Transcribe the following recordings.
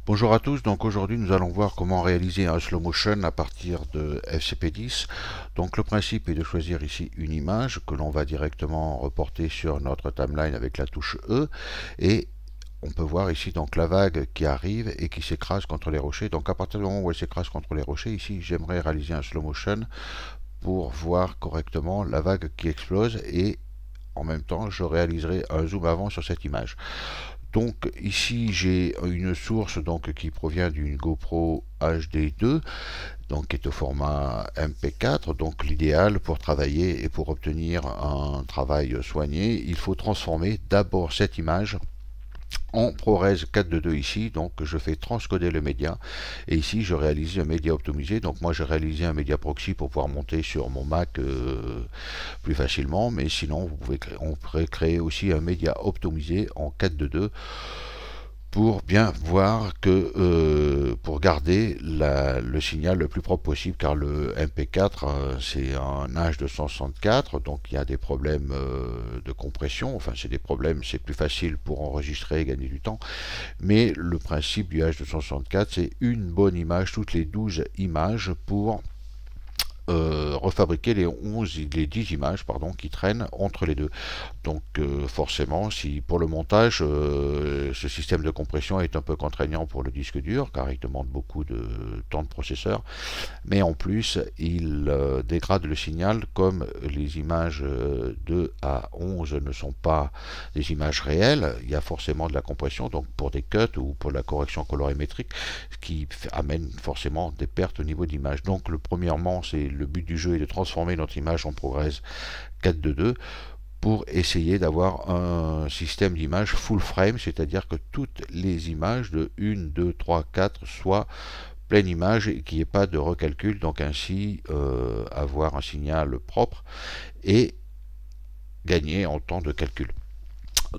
Bonjour à tous, donc aujourd'hui nous allons voir comment réaliser un slow motion à partir de FCP10. Donc le principe est de choisir ici une image que l'on va directement reporter sur notre timeline avec la touche E et on peut voir ici donc la vague qui arrive et qui s'écrase contre les rochers. Donc à partir du moment où elle s'écrase contre les rochers, ici j'aimerais réaliser un slow motion pour voir correctement la vague qui explose et en même temps je réaliserai un zoom avant sur cette image. Donc ici j'ai une source donc qui provient d'une GoPro HD2 donc qui est au format MP4. Donc l'idéal pour travailler et pour obtenir un travail soigné, il faut transformer d'abord cette image en ProRes 422 ici. Donc je fais transcoder le média et ici je réalise un média optimisé. Donc moi j'ai réalisé un média proxy pour pouvoir monter sur mon Mac plus facilement, mais sinon on pourrait créer aussi un média optimisé en 422 pour bien voir que pour garder le signal le plus propre possible, car le MP4 c'est un H264, donc il y a des problèmes de compression, enfin c'est des problèmes, c'est plus facile pour enregistrer et gagner du temps, mais le principe du H264 c'est une bonne image toutes les 12 images pour refabriquer les 10 images pardon, qui traînent entre les deux. Donc forcément, si pour le montage, ce système de compression est un peu contraignant pour le disque dur, car il demande beaucoup de temps de processeur, mais en plus, il dégrade le signal, comme les images 2 à 11 ne sont pas des images réelles, il y a forcément de la compression, donc pour des cuts ou pour la correction colorimétrique, ce qui amène forcément des pertes au niveau d'image. Donc premièrement, c'est le but du jeu est de transformer notre image en ProRes 422 pour essayer d'avoir un système d'image full frame, c'est-à-dire que toutes les images de 1, 2, 3, 4 soient pleine image et qu'il n'y ait pas de recalcul, donc ainsi avoir un signal propre et gagner en temps de calcul.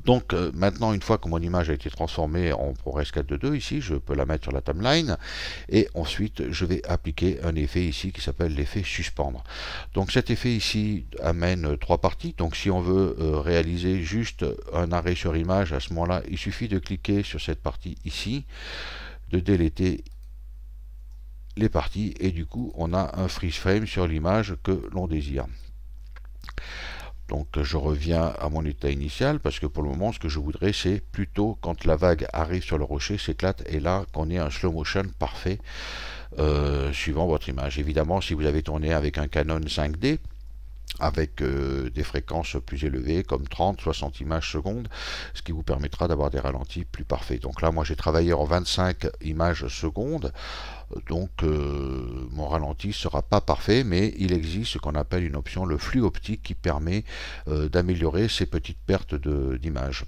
Donc maintenant, une fois que mon image a été transformée en ProRes 422, ici je peux la mettre sur la timeline et ensuite je vais appliquer un effet ici qui s'appelle l'effet suspendre. Donc cet effet ici amène trois parties. Donc si on veut réaliser juste un arrêt sur image, à ce moment-là il suffit de cliquer sur cette partie ici, de déléter les parties et du coup on a un freeze frame sur l'image que l'on désire. Donc je reviens à mon état initial parce que pour le moment ce que je voudrais c'est plutôt quand la vague arrive sur le rocher, s'éclate et là qu'on ait un slow motion parfait suivant votre image. Évidemment si vous avez tourné avec un Canon 5D avec des fréquences plus élevées comme 30-60 images secondes, ce qui vous permettra d'avoir des ralentis plus parfaits. Donc là moi j'ai travaillé en 25 images secondes, donc mon ralenti ne sera pas parfait, mais il existe ce qu'on appelle une option, le flux optique, qui permet d'améliorer ces petites pertes d'image.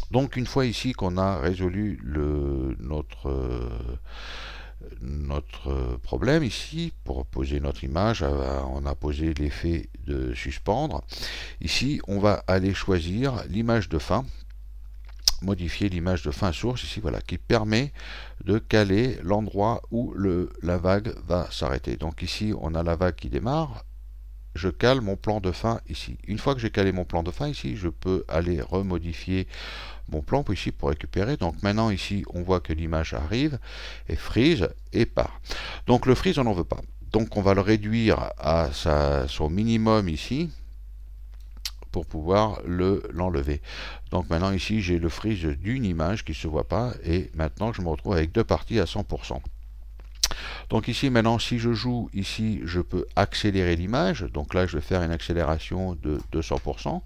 Donc une fois ici qu'on a résolu notre problème ici, pour poser notre image, on a posé l'effet de suspendre. Ici, on va aller choisir l'image de fin, modifier l'image de fin source, ici, voilà, qui permet de caler l'endroit où la vague va s'arrêter. Donc ici, on a la vague qui démarre. Je cale mon plan de fin ici. Une fois que j'ai calé mon plan de fin ici, je peux aller remodifier mon plan ici pour récupérer. Donc maintenant ici, on voit que l'image arrive et freeze et part. Donc le freeze, on n'en veut pas. Donc on va le réduire à son minimum ici pour pouvoir l'enlever. Donc maintenant ici, j'ai le freeze d'une image qui ne se voit pas et maintenant je me retrouve avec deux parties à 100%. Donc ici maintenant si je joue ici je peux accélérer l'image, donc là je vais faire une accélération de 200%.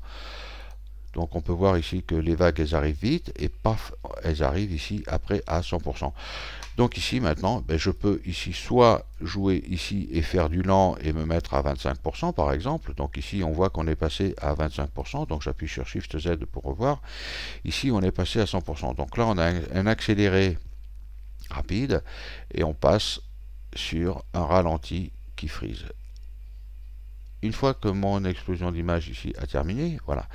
Donc on peut voir ici que les vagues elles arrivent vite et paf elles arrivent ici après à 100%. Donc ici maintenant je peux ici soit jouer ici et faire du lent et me mettre à 25% par exemple. Donc ici on voit qu'on est passé à 25%, donc j'appuie sur Shift Z pour revoir. Ici on est passé à 100%. Donc là on a un accéléré rapide et on passe sur un ralenti qui freeze. Une fois que mon explosion d'image ici a terminé, voilà.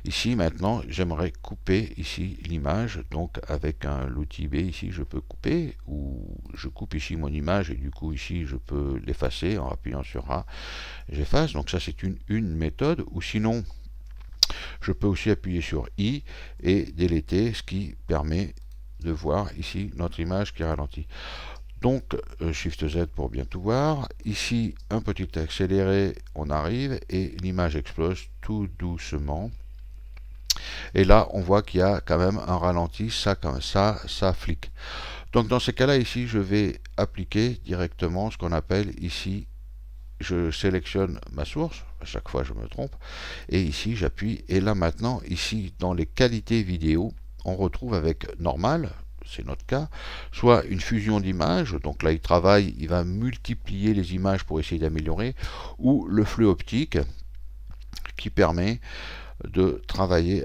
Ici maintenant, j'aimerais couper ici l'image, donc avec l'outil B ici, je peux couper, ou je coupe ici mon image et du coup ici je peux l'effacer en appuyant sur A, j'efface. Donc ça c'est une méthode, ou sinon je peux aussi appuyer sur I et déléter, ce qui permet de voir ici notre image qui ralentit. Donc Shift Z pour bien tout voir. Ici un petit accéléré, on arrive et l'image explose tout doucement. Et là on voit qu'il y a quand même un ralenti, ça flique. Donc dans ces cas-là ici je vais appliquer directement ce qu'on appelle ici, je sélectionne ma source, à chaque fois je me trompe, et ici j'appuie, et là maintenant ici dans les qualités vidéo on retrouve avec normal, c'est notre cas, soit une fusion d'images, donc là il travaille, il va multiplier les images pour essayer d'améliorer, ou le flux optique qui permet de travailler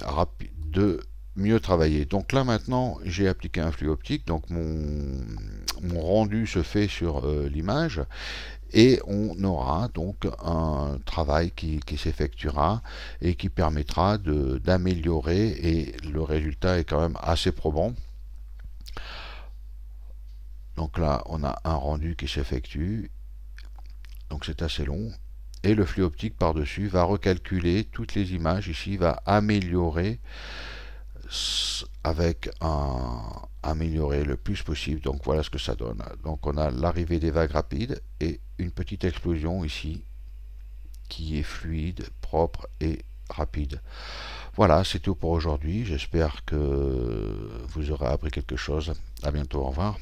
de mieux travailler. Donc là maintenant j'ai appliqué un flux optique, donc mon rendu se fait sur l'image, et on aura donc un travail qui s'effectuera et qui permettra d'améliorer, et le résultat est quand même assez probant. Donc là on a un rendu qui s'effectue, donc c'est assez long, et le flux optique par dessus va recalculer toutes les images ici, va améliorer avec améliorer le plus possible. Donc voilà ce que ça donne. Donc on a l'arrivée des vagues rapides et une petite explosion ici qui est fluide, propre et rapide. Voilà, c'est tout pour aujourd'hui. J'espère que vous aurez appris quelque chose. À bientôt, au revoir.